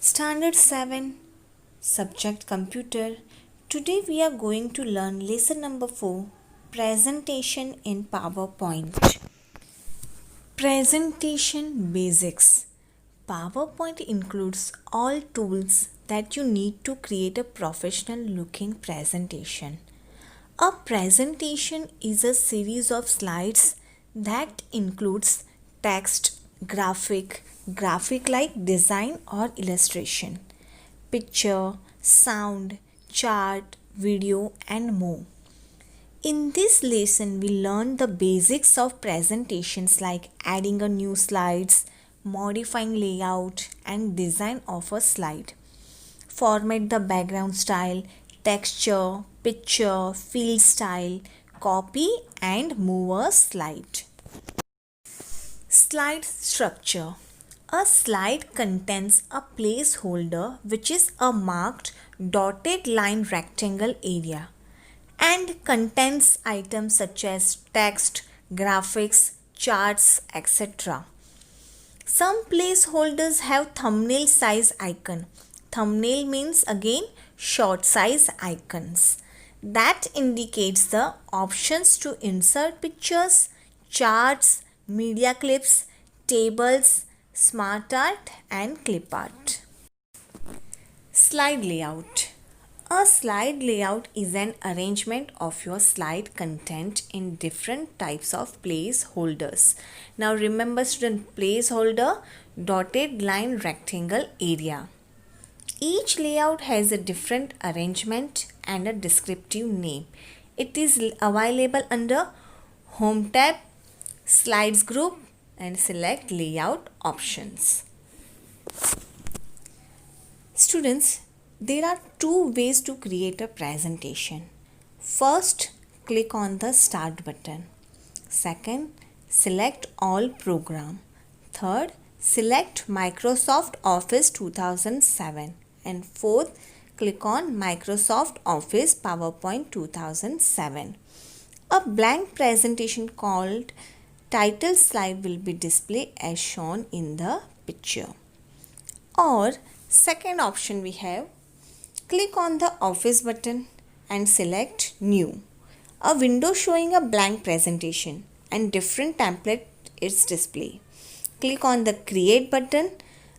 Standard 7 Subject Computer. Today we are going to learn lesson number 4 Presentation in PowerPoint. Presentation Basics. PowerPoint includes all tools that you need to create a professional looking presentation. A presentation is a series of slides that includes text, graphic like design or illustration, picture, sound, chart, video, and more. In this lesson, we learn the basics of presentations like adding a new slides, modifying layout, and design of a slide. Format the background style, texture, picture, field style, copy, and move a slide. Slide structure. A slide contains a placeholder which is a marked dotted line rectangle area and contains items such as text, graphics, charts, etc. Some placeholders have thumbnail size icon. Thumbnail means again short size icons. That indicates the options to insert pictures, charts, media clips, tables, smart art and clip art. Slide layout. A slide layout is an arrangement of your slide content in different types of placeholders. Now remember student, placeholder, dotted line rectangle area. Each layout has a different arrangement and a descriptive name. It is available under Home tab, Slides group and select layout options. Students, there are two ways to create a presentation. First, click on the Start button. Second, select All Program. Third, select Microsoft Office 2007. And fourth, click on Microsoft Office PowerPoint 2007. A blank presentation called title slide will be displayed as shown in the picture. Or second option we have, click on the Office button and select New. A window showing a blank presentation and different template is displayed. Click on the Create button.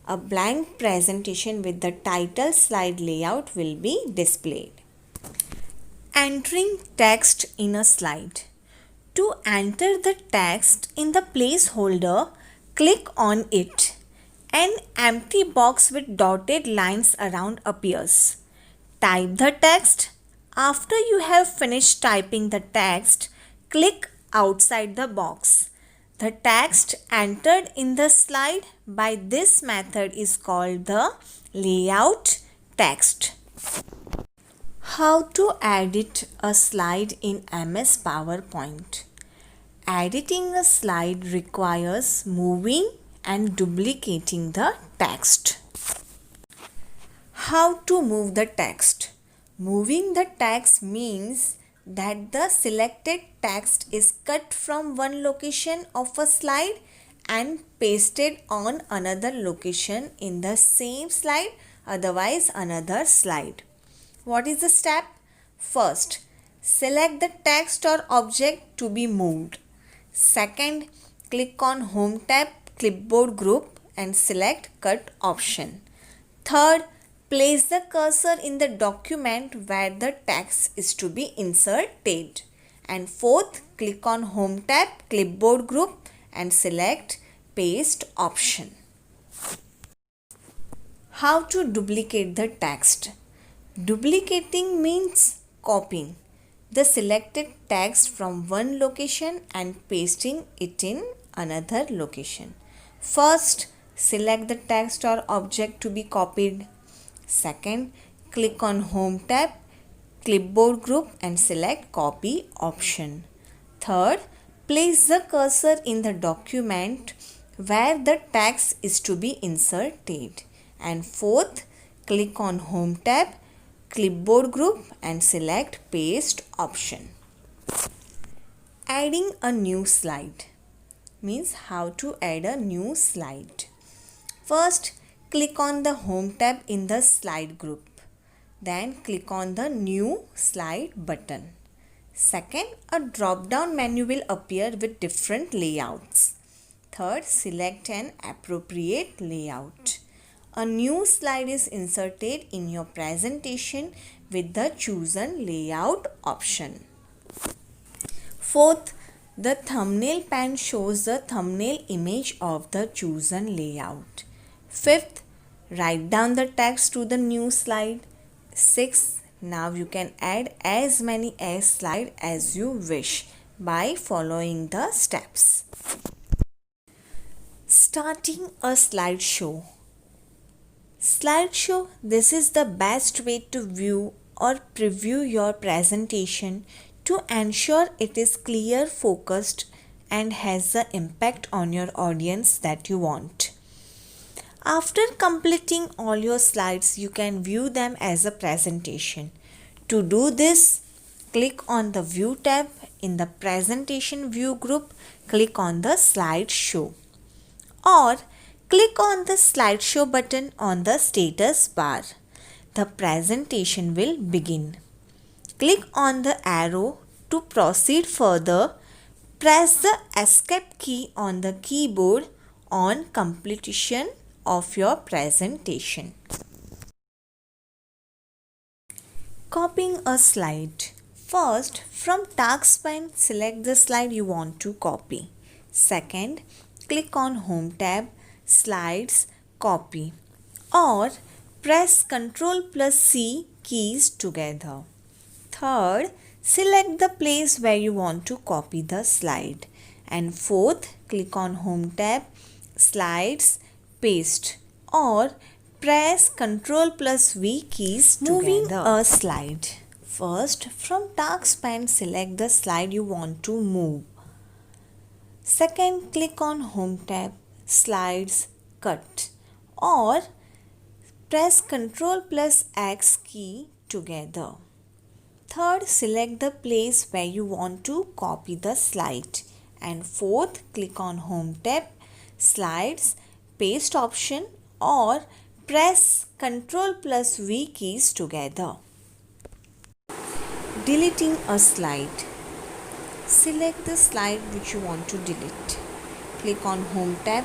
A blank presentation with the title slide layout will be displayed. Entering text in a slide. To enter the text in the placeholder, click on it. An empty box with dotted lines around appears. Type the text. After you have finished typing the text, click outside the box. The text entered in the slide by this method is called the layout text. How to edit a slide in MS PowerPoint? Editing a slide requires moving and duplicating the text. How to move the text? Moving the text means that the selected text is cut from one location of a slide and pasted on another location in the same slide, otherwise another slide. What is the step? First, select the text or object to be moved. Second, click on Home tab, Clipboard group and select Cut option. Third, place the cursor in the document where the text is to be inserted. And fourth, click on Home tab, Clipboard group and select Paste option. How to duplicate the text? Duplicating means copying the selected text from one location and pasting it in another location. First, select the text or object to be copied. Second, click on Home tab, Clipboard group and select Copy option. Third, place the cursor in the document where the text is to be inserted. And fourth, click on Home tab, Clipboard group and select Paste option. Adding a new slide means how to add a new slide. First, click on the Home tab in the Slide group. Then click on the New Slide button. Second, a drop-down menu will appear with different layouts. Third, select an appropriate layout. A new slide is inserted in your presentation with the chosen layout option. Fourth, the thumbnail pane shows the thumbnail image of the chosen layout. Fifth, write down the text to the new slide. Sixth, now you can add as many slides as you wish by following the steps. Starting a slideshow. Slideshow, this is the best way to view or preview your presentation to ensure it is clear, focused, and has the impact on your audience that you want. After completing all your slides, you can view them as a presentation. To do this, click on the View tab in the Presentation View group. Click on the Slideshow, or click on the Slideshow button on the status bar. The presentation will begin. Click on the arrow to proceed further. Press the Escape key on the keyboard on completion of your presentation. Copying a slide. First, from task pane, select the slide you want to copy. Second, click on Home tab, Slides, Copy, or press Ctrl+C keys together. Third, select the place where you want to copy the slide. And fourth, click on Home tab, Slides, Paste, or press Ctrl+V keys together. Moving a slide. First, from task pane, select the slide you want to move. Second, click on Home tab, Slides, Cut, or press Ctrl+X key together. Third, select the place where you want to copy the slide. And fourth, click on Home tab, Slides, Paste option, or press Ctrl+V keys together. Deleting a slide. Select the slide which you want to delete. Click on Home tab.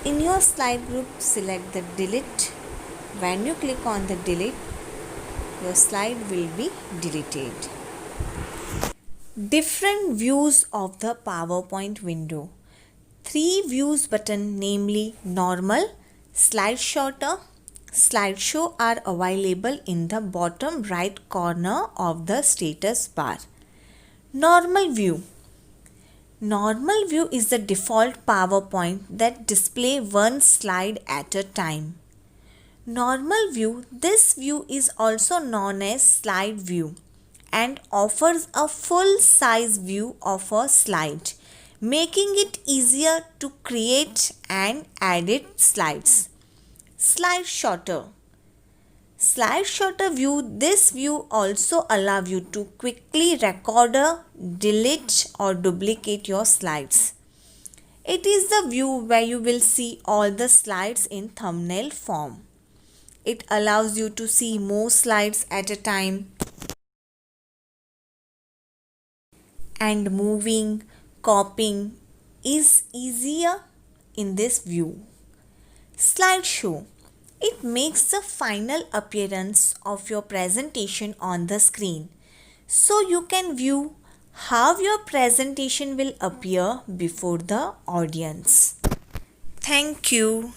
In your slide group, select the Delete. When you click on the Delete, your slide will be deleted. Different views of the PowerPoint window. 3 views button, namely Normal, Slide Sorter, Slideshow, are available in the bottom right corner of the status bar. Normal view. Normal view is the default PowerPoint that displays one slide at a time. Normal view, this view is also known as slide view and offers a full size view of a slide, making it easier to create and edit slides. Slide Sorter. Slide Sorter view, this view also allows you to quickly record, delete, or duplicate your slides. It is the view where you will see all the slides in thumbnail form. It allows you to see more slides at a time, and moving, copying is easier in this view. Slideshow. It makes the final appearance of your presentation on the screen, so you can view how your presentation will appear before the audience. Thank you.